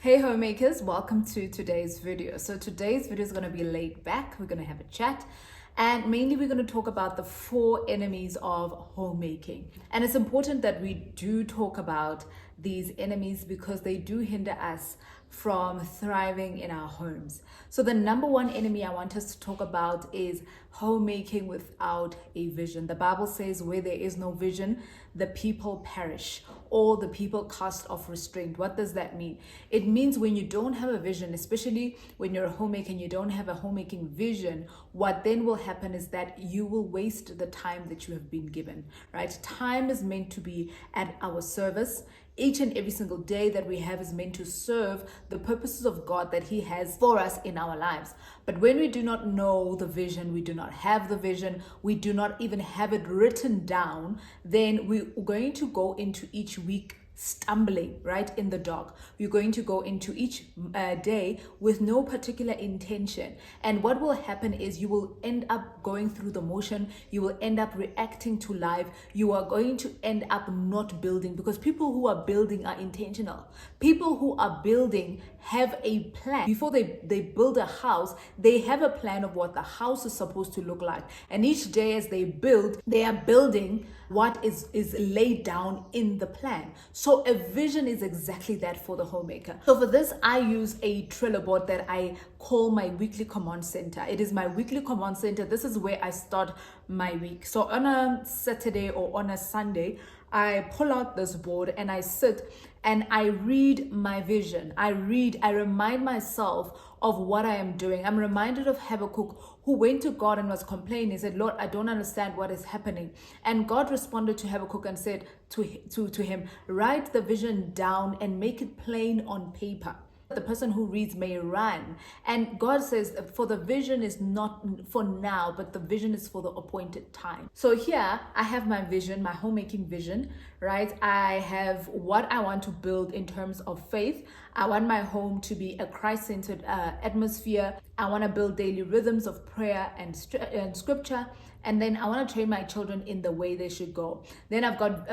Hey homemakers, welcome to today's video. So today's video is going to be laid back. We're going to have a chat and mainly we're going to talk about the 4 enemies of homemaking. And it's important that we do talk about these enemies because they do hinder us from thriving in our homes. So the number 1 enemy I want us to talk about is homemaking without a vision. The Bible says where there is no vision, the people perish, or the people cast off restraint. What does that mean? It means when you don't have a vision, especially when you're a homemaker and you don't have a homemaking vision, what then will happen is that you will waste the time that you have been given, right? Time is meant to be at our service. Each and every single day that we have is meant to serve the purposes of God that He has for us in our lives. But when we do not know the vision, we do not have the vision, we do not even have it written down, then we're going to go into each week stumbling right in the dark. We're going to go into each day with no particular intention, and what will happen is you will end up going through the motion. You will end up reacting to life. You are going to end up not building, because people who are building are intentional. People who are building have a plan. Before they build a house, they have a plan of what the house is supposed to look like, and each day as they build, they are building what is laid down in the plan. So a vision is exactly that for the homemaker. So for this, I use a Trello board that I call my weekly command center. It is my weekly command center. This is where I start my week. So on a Saturday or on a Sunday, I pull out this board and I sit and I read my vision. I remind myself of what I am doing. I'm reminded of Habakkuk, who went to God and was complaining. He said, Lord, I don't understand what is happening. And God responded to Habakkuk and said to him, write the vision down and make it plain on paper. The person who reads may run. And God says, for the vision is not for now, but the vision is for the appointed time. So here I have my vision, my homemaking vision, right? I have what I want to build in terms of faith. I want my home to be a Christ-centered atmosphere. I want to build daily rhythms of prayer and scripture. And then I want to train my children in the way they should go. Then I've got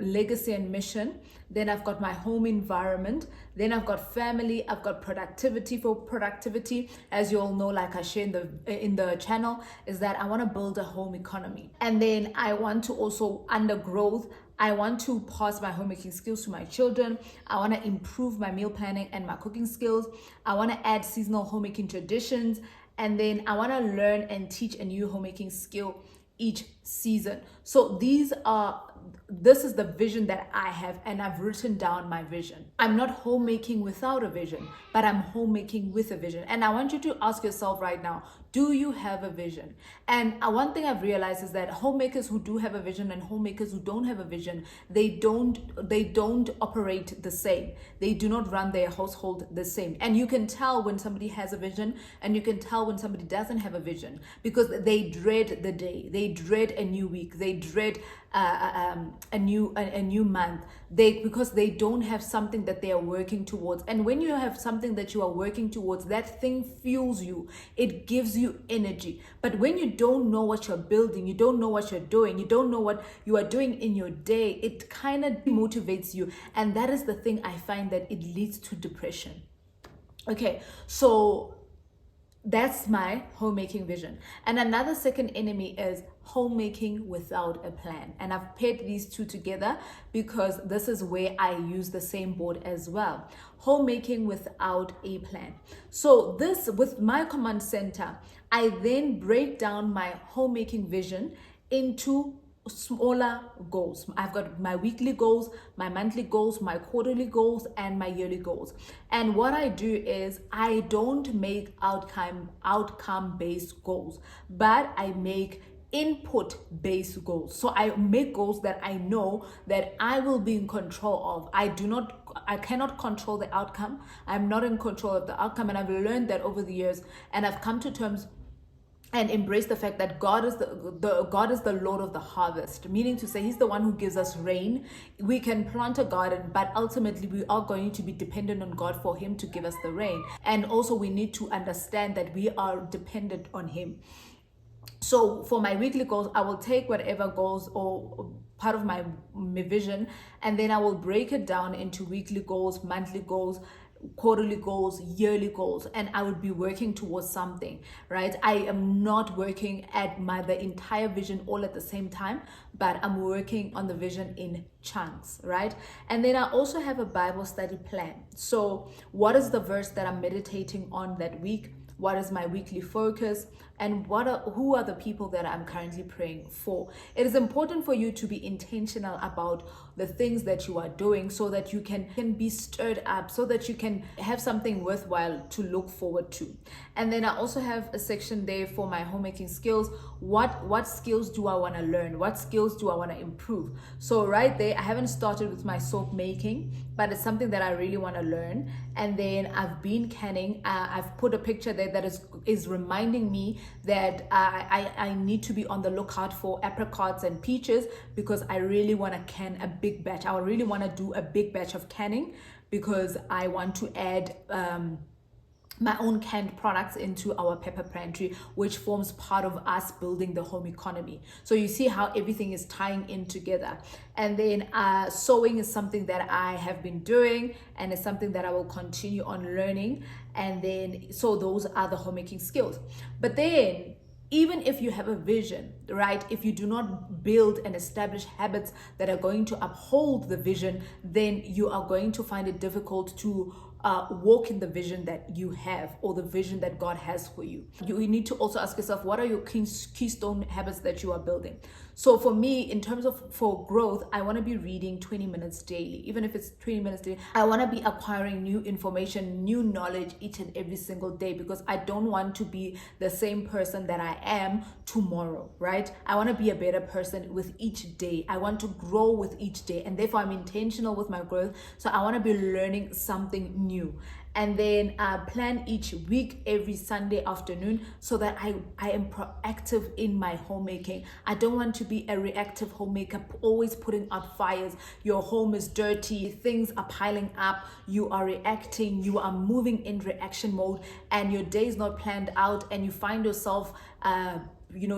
legacy and mission. Then I've got my home environment. Then I've got family. I've got productivity. For productivity, as you all know, like I share in the channel, is that I want to build a home economy. And then I want to also, under growth, I want to pass my homemaking skills to my children. I want to improve my meal planning and my cooking skills. I want to add seasonal homemaking traditions. And then I want to learn and teach a new homemaking skill each season. So this is the vision that I have, and I've written down my vision. I'm not homemaking without a vision, but I'm homemaking with a vision. And I want you to ask yourself right now, do you have a vision? And one thing I've realized is that homemakers who do have a vision and homemakers who don't have a vision, they don't operate the same. They do not run their household the same. And you can tell when somebody has a vision and you can tell when somebody doesn't have a vision, because they dread the day. They dread a new week. They dread a new month. Because they don't have something that they are working towards. And when you have something that you are working towards, that thing fuels you. It gives you energy. But when you don't know what you're building, you don't know what you're doing, you don't know what you are doing in your day, it kind of demotivates you. And that is the thing I find, that it leads to depression. Okay, so that's my homemaking vision. And another second enemy is homemaking without a plan. And I've paired these two together because this is where I use the same board as well. Homemaking without a plan. So this, with my command center, I then break down my homemaking vision into smaller goals. I've got my weekly goals, my monthly goals, my quarterly goals, and my yearly goals. And what I do is I don't make outcome based goals, but I make input based goals. So I make goals that I know that I will be in control of. I cannot control the outcome. I'm not in control of the outcome, and I've learned that over the years, and I've come to terms and embrace the fact that God is the Lord of the harvest, meaning to say He's the one who gives us rain. We can plant a garden, but ultimately we are going to be dependent on God for Him to give us the rain. And also we need to understand that we are dependent on Him. So for my weekly goals, I will take whatever goals or part of my vision, and then I will break it down into weekly goals, monthly goals, quarterly goals, yearly goals, and I would be working towards something, right? I am not working at the entire vision all at the same time, but I'm working on the vision in chunks, right? And then I also have a Bible study plan. So what is the verse that I'm meditating on that week? What is my weekly focus? And who are the people that I'm currently praying for? It is important for you to be intentional about the things that you are doing so that you can be stirred up, so that you can have something worthwhile to look forward to. And then I also have a section there for my homemaking skills. What skills do I want to learn? What skills do I want to improve? So right there, I haven't started with my soap making, but it's something that I really want to learn. And then I've been canning. I've put a picture there that is reminding me that I need to be on the lookout for apricots and peaches, because I really want to can a big batch. I really want to do a big batch of canning, because I want to add my own canned products into our pepper pantry, which forms part of us building the home economy. So you see how everything is tying in together. And then sewing is something that I have been doing, and it's something that I will continue on learning. And then, so those are the homemaking skills. But then, even if you have a vision, right? If you do not build and establish habits that are going to uphold the vision, then you are going to find it difficult to walk in the vision that you have, or the vision that God has for you. You need to also ask yourself, what are your keystone habits that you are building? So for me, in terms of for growth, I want to be reading 20 minutes daily. Even if it's 20 minutes daily, I want to be acquiring new information, new knowledge each and every single day, because I don't want to be the same person that I am tomorrow, right? I want to be a better person with each day. I want to grow with each day, and therefore I'm intentional with my growth. So I want to be learning something new. And then plan each week, every Sunday afternoon, so that I am proactive in my homemaking. I don't want to be a reactive homemaker, always putting out fires. Your home is dirty, things are piling up, you are reacting, you are moving in reaction mode, and your day is not planned out, and you find yourself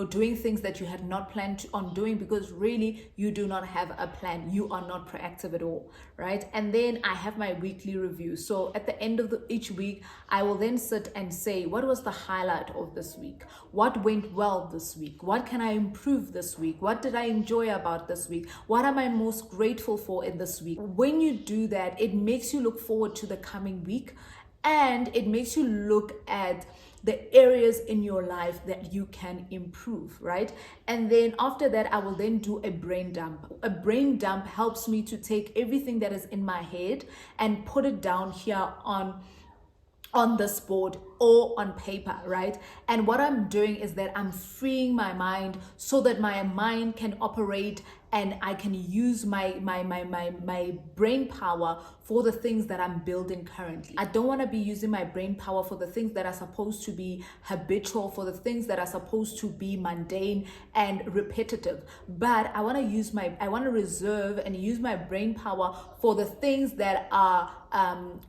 doing things that you had not planned on doing, because really you do not have a plan. You are not proactive at all, right? And then I have my weekly review. So at the end of each week, I will then sit and say, what was the highlight of this week? What went well this week? What can I improve this week? What did I enjoy about this week? What am I most grateful for in this week? When you do that, it makes you look forward to the coming week, and it makes you look at the areas in your life that you can improve, right? And then after that, I will then do a brain dump. A brain dump helps me to take everything that is in my head and put it down here on this board or on paper, right? And what I'm doing is that I'm freeing my mind so that my mind can operate, and I can use my brain power for the things that I'm building currently. I don't want to be using my brain power for the things that are supposed to be habitual, for the things that are supposed to be mundane and repetitive. But I want to reserve and use my brain power for the things that are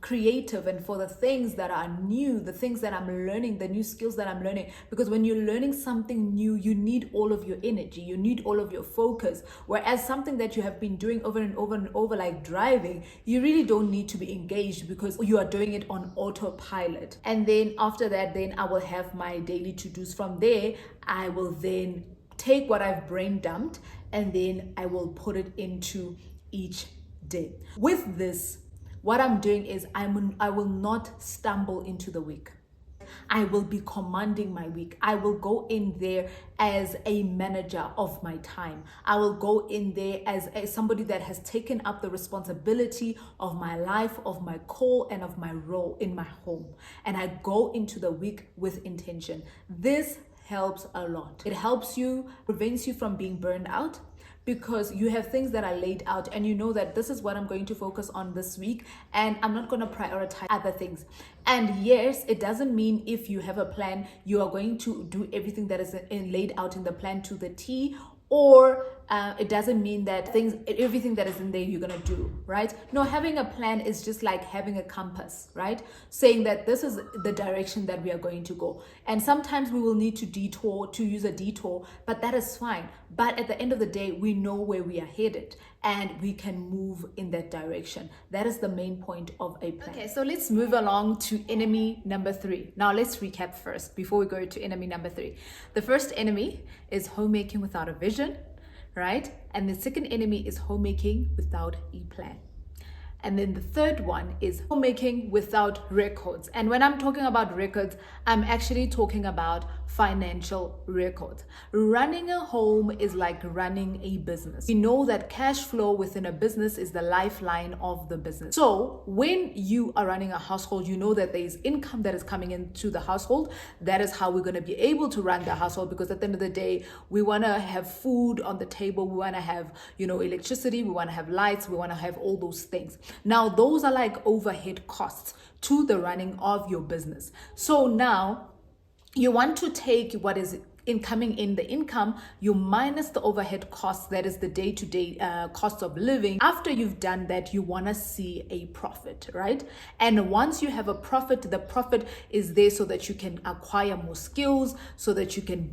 creative, and for the things that are new, the things that I'm learning, the new skills that I'm learning. Because when you're learning something new, you need all of your energy, you need all of your focus. Whereas something that you have been doing over and over and over, like driving, you really don't need to be engaged, because you are doing it on autopilot. And then after that, then I will have my daily to-dos. From there, I will then take what I've brain dumped, and then I will put it into each day. With this, what I'm doing is I will not stumble into the week. I will be commanding my week. I will go in there as a manager of my time. I will go in there as somebody that has taken up the responsibility of my life, of my call, and of my role in my home. And I go into the week with intention. This helps a lot. It helps you, prevents you from being burned out, because you have things that are laid out, and you know that this is what I'm going to focus on this week, and I'm not going to prioritize other things. And yes, it doesn't mean if you have a plan, you are going to do everything that is laid out in the plan to the T, or it doesn't mean that everything that is in there you're gonna do, right? No, having a plan is just like having a compass, right? Saying that this is the direction that we are going to go. And sometimes we will need to use a detour, but that is fine. But at the end of the day, we know where we are headed and we can move in that direction. That is the main point of a plan. Okay, so let's move along to enemy number 3. Now let's recap first before we go to enemy number 3. The first enemy is homemaking without a vision, right? And the second enemy is homemaking without a plan. And then the third one is homemaking without records. And when I'm talking about records, I'm actually talking about financial records. Running a home is like running a business. We know that cash flow within a business is the lifeline of the business. So when you are running a household, you know that there is income that is coming into the household. That is how we're going to be able to run the household, because at the end of the day, we want to have food on the table. We want to have, electricity. We want to have lights. We want to have all those things. Now, those are like overhead costs to the running of your business. So now you want to take what is incoming in the income, you minus the overhead costs, that is the day-to-day cost of living. After you've done that, you want to see a profit, right? And once you have a profit, the profit is there so that you can acquire more skills, so that you can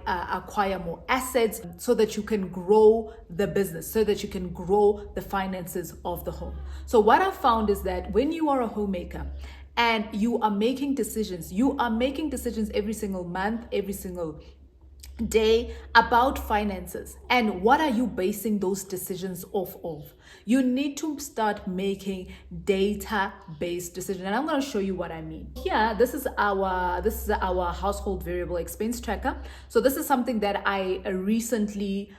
acquire more assets, so that you can grow the business, so that you can grow the finances of the home. So what I've found is that when you are a homemaker and you are making decisions every single month, every single day about finances. And what are you basing those decisions off of? You need to start making data-based decisions. And I'm going to show you what I mean. Here, this is our household variable expense tracker. So this is something that I recently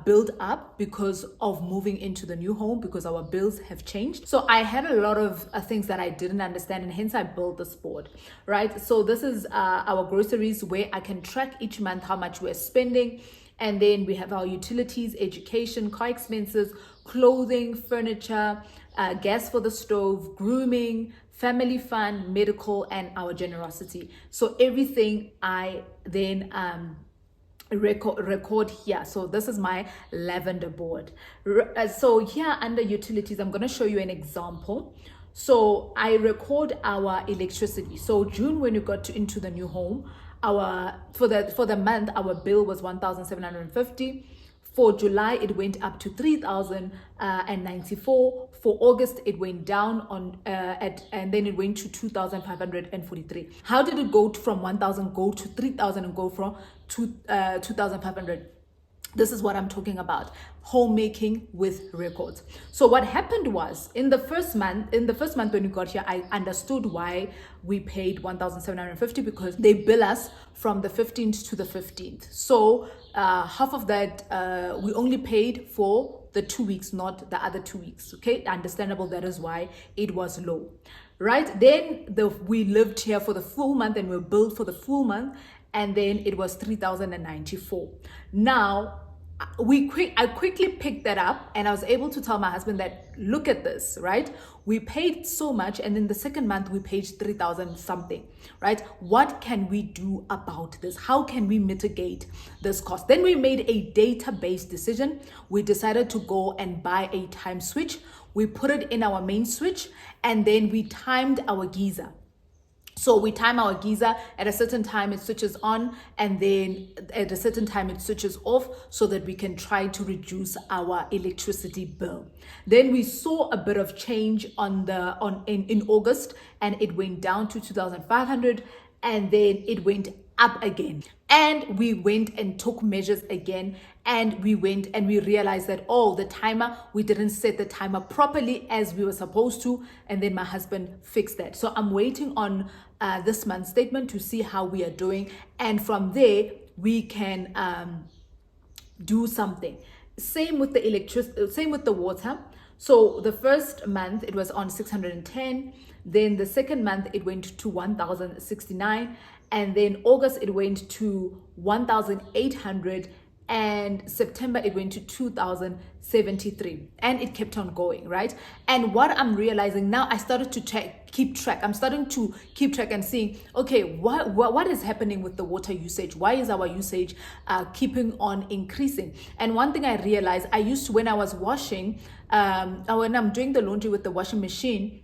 built up because of moving into the new home, because our bills have changed. So I had a lot of things that I didn't understand, and hence I built this board, right? So this is our groceries, where I can track each month how much we're spending. And then we have our utilities, education, car expenses, clothing, furniture, gas for the stove, grooming, family fund, medical, and our generosity. So everything I then record here. So this is my lavender board. So here under utilities, I'm going to show you an example. So I record our electricity. So June, when we got into the new home, for the month, our bill was 1,750. For July, it went up to 3,094. For August, it went down and then it went to 2,543. How did it go from 1,000 go to 3,000 and go from 2,500? This is what I'm talking about. Homemaking with records. So what happened was, in the first month when we got here, I understood why we paid 1,750, because they bill us from the 15th to the 15th. So half of that we only paid for the 2 weeks, not the other 2 weeks. Okay, understandable. That is why it was low, right? Then we lived here for the full month and we billed for the full month, and then it was 3,094. Now I quickly picked that up, and I was able to tell my husband that, look at this, right? We paid so much, and then the second month we paid 3,000 something, right? What can we do about this? How can we mitigate this cost? Then we made a data-based decision. We decided to go and buy a time switch. We put it in our main switch, and then we timed our geyser. So we time our geyser at a certain time, it switches on, and then at a certain time it switches off, so that we can try to reduce our electricity bill. Then we saw a bit of change in August, and it went down to 2,500, and then it went up again. And we went and took measures again, and we went and we realized that, we didn't set the timer properly as we were supposed to, and then my husband fixed that. So I'm waiting on this month's statement to see how we are doing, and from there we can do something. Same with the electricity, same with the water. So the first month it was on 610, then the second month it went to 1,069, and then August it went to 1,800, and September it went to 2073, and it kept on going, right? And what I'm realizing now, I started to keep track. I'm starting to keep track and seeing, okay, what is happening with the water usage? Why is our usage keeping on increasing? And one thing I realized, I used to, when I was washing, when I'm doing the laundry with the washing machine,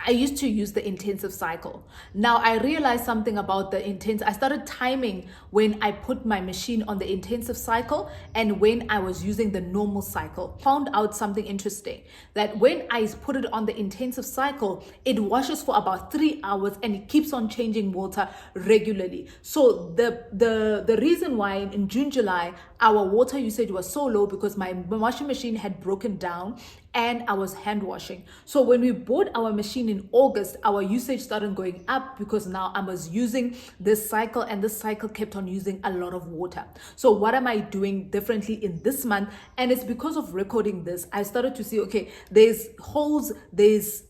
I used to use the intensive cycle. Now I realized something about the intense. I started timing when I put my machine on the intensive cycle and when I was using the normal cycle. Found out something interesting, that when I put it on the intensive cycle, it washes for about 3 hours and it keeps on changing water regularly. So the reason why in June, July, our water usage was so low because my washing machine had broken down and I was hand washing. So when we bought our machine in August, our usage started going up because now I was using this cycle, and this cycle kept on using a lot of water. So what am I doing differently in this month? And it's because of recording this, I started to see, okay, there's holes, there's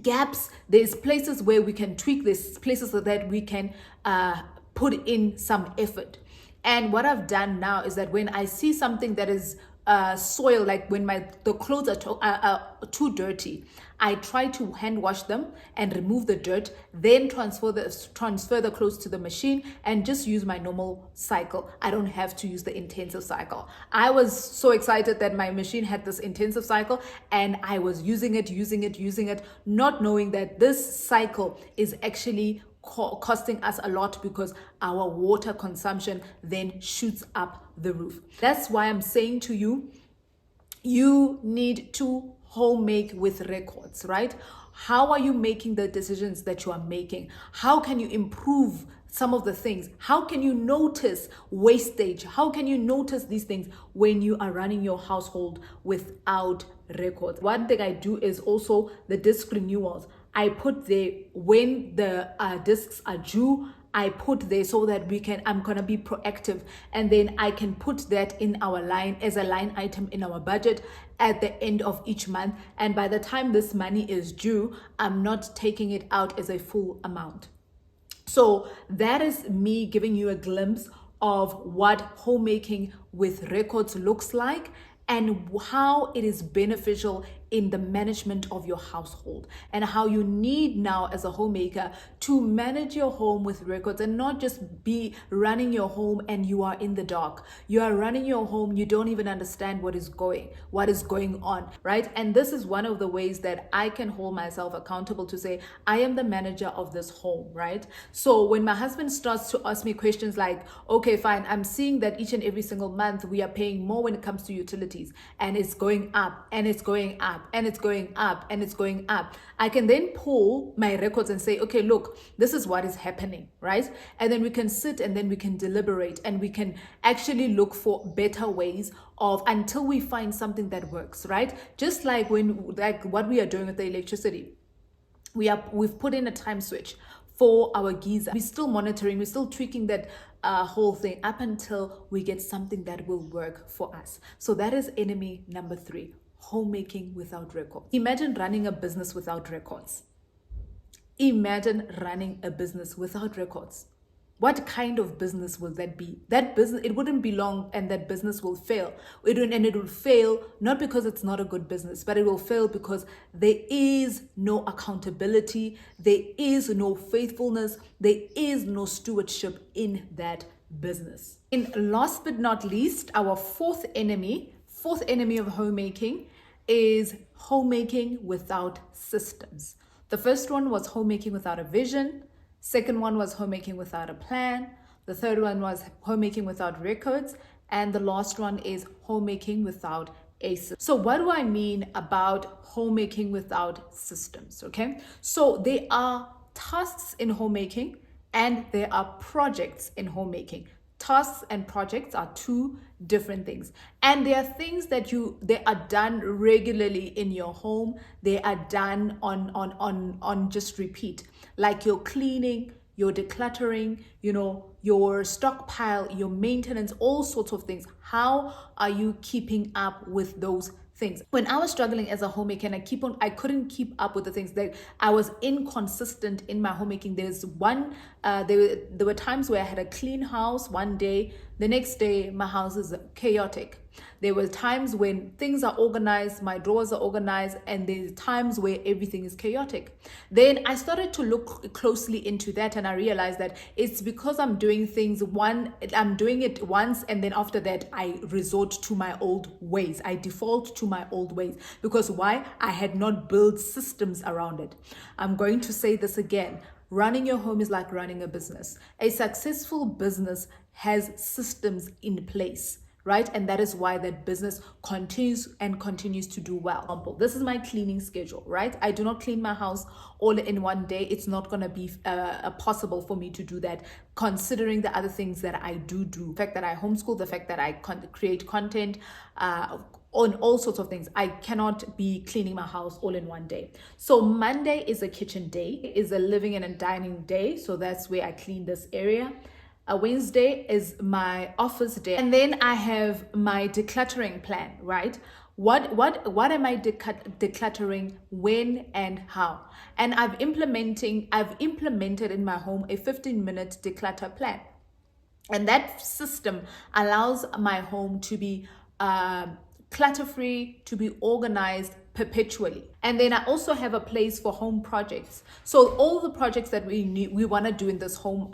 gaps, there's places where we can tweak, there's places so that we can put in some effort. And what I've done now is that when I see something that is soil, like when the clothes are too dirty, I try to hand wash them and remove the dirt, then transfer the clothes to the machine and just use my normal cycle. I don't have to use the intensive cycle. I was so excited that my machine had this intensive cycle, and I was using it, not knowing that this cycle is actually costing us a lot because our water consumption then shoots up the roof. That's why I'm saying to you, you need to homemake with records, right? How are you making the decisions that you are making? How can you improve some of the things? How can you notice wastage? How can you notice these things when you are running your household without records? One thing I do is also the disc renewals. I put there when the discs are due. I put there so that I'm gonna be proactive, and then I can put that in our line as a line item in our budget at the end of each month. And by the time this money is due, I'm not taking it out as a full amount. So that is me giving you a glimpse of what homemaking with records looks like and how it is beneficial in the management of your household, and how you need now as a homemaker to manage your home with records and not just be running your home and you are in the dark. You are running your home, you don't even understand what is going on, right? And this is one of the ways that I can hold myself accountable to say, I am the manager of this home, right? So when my husband starts to ask me questions like, okay, fine, I'm seeing that each and every single month we are paying more when it comes to utilities, and it's going up and it's going up and it's going up and it's going up, I can then pull my records and say, okay, look, this is what is happening, right? And then we can sit and then we can deliberate and we can actually look for better ways until we find something that works, right? Just like what we are doing with the electricity. We've put in a time switch for our geyser. We're still monitoring, we're still tweaking that whole thing up until we get something that will work for us. So that is enemy number 3, homemaking without records. Imagine running a business without records. Imagine running a business without records. What kind of business will that be? That business, it wouldn't be long, and that business will fail. It will fail not because it's not a good business, but it will fail because there is no accountability, there is no faithfulness, there is no stewardship in that business. And last but not least, our fourth enemy of homemaking is homemaking without systems. The first one was homemaking without a vision. Second one was homemaking without a plan. The third one was homemaking without records. And the last one is homemaking without a system. So what do I mean about homemaking without systems? Okay, so there are tasks in homemaking and there are projects in homemaking. Tasks and projects are two different things, and there are things that they are done regularly in your home. They are done on just repeat, like your cleaning, your decluttering, your stockpile, your maintenance, all sorts of things. How are you keeping up with those things. When I was struggling as a homemaker and I couldn't keep up with the things, that I was inconsistent in my homemaking. There were times where I had a clean house one day, the next day my house is chaotic. There were times when things are organized, my drawers are organized, and there's times where everything is chaotic. Then I started to look closely into that, and I realized that it's because I'm doing it once, and then after that I resort to my old ways. I default to my old ways. Because why? I had not built systems around it. I'm going to say this again. Running your home is like running a business. A successful business has systems in place, right? And that is why that business continues to do well. This is my cleaning schedule, right? I do not clean my house all in one day. It's not going to be possible for me to do that, considering the other things that I do. The fact that I homeschool, the fact that I create content, on all sorts of things. I cannot be cleaning my house all in one day. So Monday is a kitchen day, is a living and a dining day. So that's where I clean this area. Wednesday is my office day, and then I have my decluttering plan, right? What am I decluttering, when and how? And I've implemented in my home a 15-minute declutter plan, and that system allows my home to be clutter-free, to be organized perpetually. And then I also have a place for home projects. So all the projects that we want to do in this home,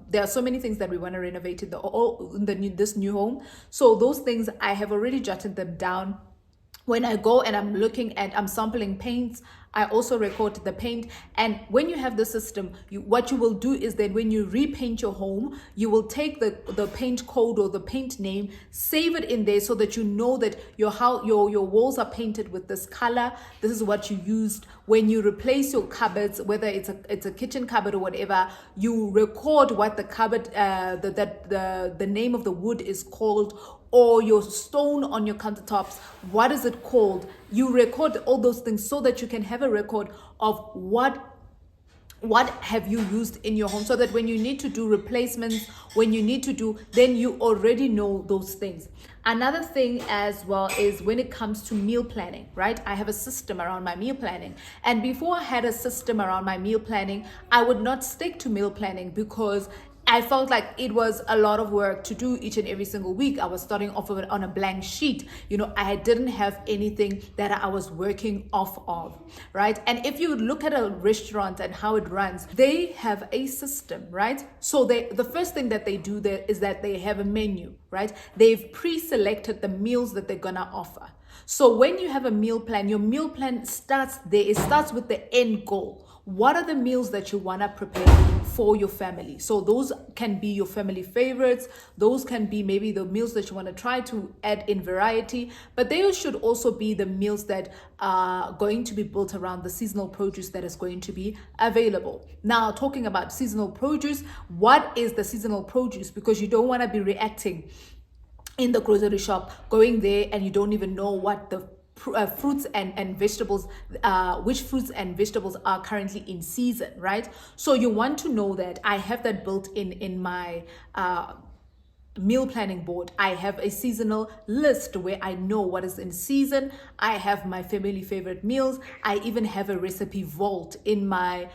there are so many things that we want to renovate in this new home. So those things, I have already jotted them down. When I go and I'm sampling paints, I also record the paint. And when you have the system, what you will do is that when you repaint your home, you will take the paint code or the paint name, save it in there so that you know that your walls are painted with this color. This is what you used. When you replace your cupboards, whether it's a kitchen cupboard or whatever, you record what the cupboard, the name of the wood is called, or your stone on your countertops, what is it called? You record all those things so that you can have a record of what have you used in your home, so that when you need to do replacements, then you already know those things. Another thing as well is when it comes to meal planning, right? I have a system around my meal planning. And before I had a system around my meal planning, I would not stick to meal planning because I felt like it was a lot of work to do each and every single week. I was starting off on a blank sheet. I didn't have anything that I was working off of, right? And if you look at a restaurant and how it runs, they have a system, right? So the first thing that they do there is that they have a menu, right? They've pre-selected the meals that they're gonna offer. So when you have a meal plan, your meal plan starts there. It starts with the end goal. What are the meals that you want to prepare for your family? So those can be your family favorites. Those can be maybe the meals that you want to try to add in variety. But they should also be the meals that are going to be built around the seasonal produce that is going to be available. Now, talking about seasonal produce, what is the seasonal produce? Because you don't want to be reacting in the grocery shop, going there and you don't even know what the fruits and vegetables, which fruits and vegetables are currently in season, right? So you want to know that. I have that built in my meal planning board. I have a seasonal list where I know what is in season. I have my family favorite meals. I even have a recipe vault in my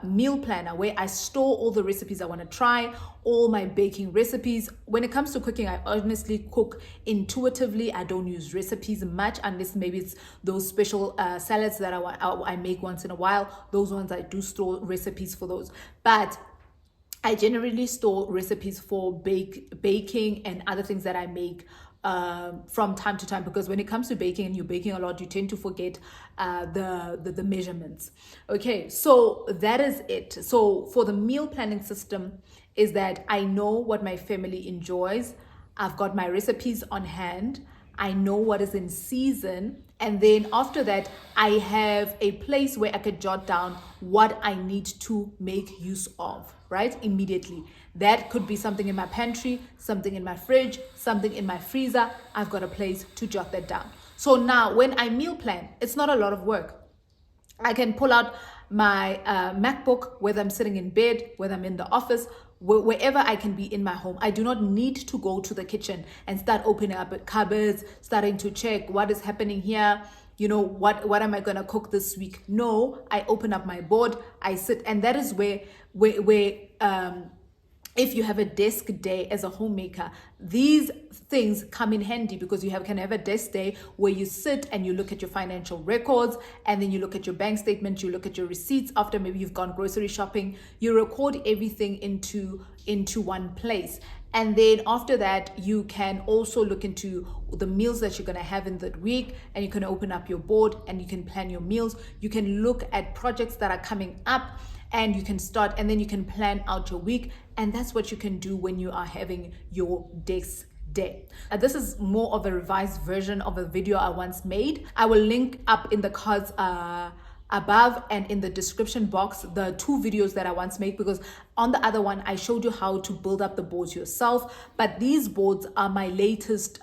meal planner where I store all the recipes I want to try, all my baking recipes. When it comes to cooking, I honestly cook intuitively. I don't use recipes much unless maybe it's those special salads that I make once in a while. Those ones I do store recipes for those. But I generally store recipes for baking and other things that I make from time to time, because when it comes to baking and you're baking a lot, you tend to forget the measurements. Okay, so that is it. So for the meal planning system is that I know what my family enjoys. I've got my recipes on hand. I know what is in season. And then after that, I have a place where I could jot down what I need to make use of, right? Immediately. That could be something in my pantry, something in my fridge, something in my freezer. I've got a place to jot that down. So now when I meal plan, it's not a lot of work. I can pull out my MacBook, whether I'm sitting in bed, whether I'm in the office, wherever I can be in my home. I do not need to go to the kitchen and start opening up cupboards, starting to check what is happening here. You know, what am I gonna cook this week? No, I open up my board, I sit, and that is where if you have a desk day as a homemaker, these things come in handy, because you can have a desk day where you sit and you look at your financial records, and then you look at your bank statement, you look at your receipts after maybe you've gone grocery shopping, you record everything into one place. And then after that, you can also look into the meals that you're going to have in that week, and you can open up your board and you can plan your meals. You can look at projects that are coming up, and you can start, and then you can plan out your week. And that's what you can do when you are having your desk day. This is more of a revised version of a video I once made. I will link up in the cards above and in the description box the 2 videos that I once made, because on the other one I showed you how to build up the boards yourself, but these boards are my latest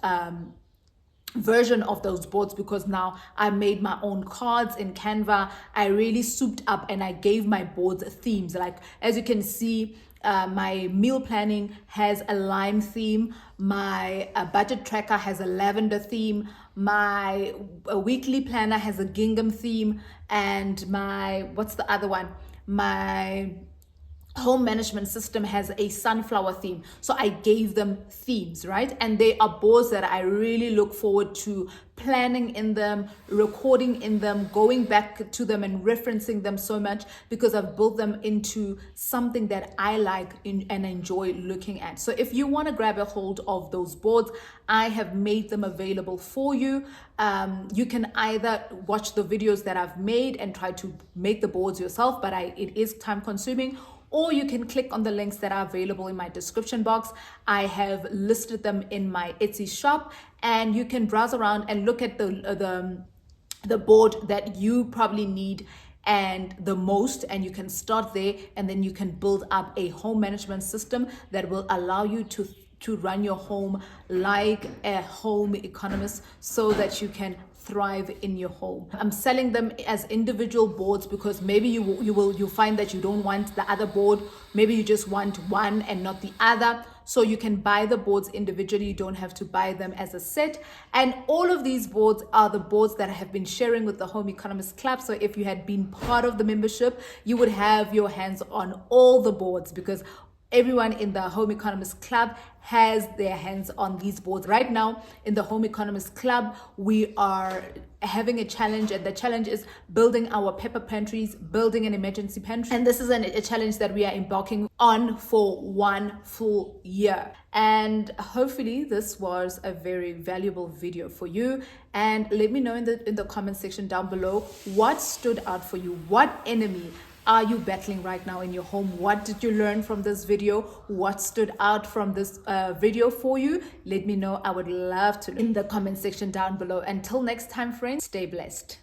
version of those boards, because now I made my own cards in Canva. I really souped up and I gave my boards themes. Like, as you can see, my meal planning has a lime theme, my budget tracker has a lavender theme, my weekly planner has a gingham theme, and my, what's the other one, my home management system has a sunflower theme. So I gave them themes, right? And they are boards that I really look forward to planning in them, recording in them, going back to them and referencing them so much, because I've built them into something that I like and enjoy looking at. So if you want to grab a hold of those boards, I have made them available for you. You can either watch the videos that I've made and try to make the boards yourself, but it is time consuming, or you can click on the links that are available in my description box. I have listed them in my Etsy shop, and you can browse around and look at the board that you probably need and the most, and you can start there, and then you can build up a home management system that will allow you to run your home like a home economist, so that you can thrive in your home. I'm selling them as individual boards, because maybe you'll find that you don't want the other board, maybe you just want one and not the other. So you can buy the boards individually, you don't have to buy them as a set. And all of these boards are the boards that I have been sharing with the Home Economist Club. So if you had been part of the membership, you would have your hands on all the boards, because everyone in the Home Economist Club has their hands on these boards. Right now in the Home Economist Club, we are having a challenge, and the challenge is building our pepper pantries, building an emergency pantry. And this is a challenge that we are embarking on for 1 full year. And hopefully this was a very valuable video for you. And let me know in the comment section down below what stood out for you. What enemy are you battling right now in your home? What did you learn from this video? What stood out from this video for you? Let me know. I would love to know in the comment section down below. Until next time, friends, stay blessed.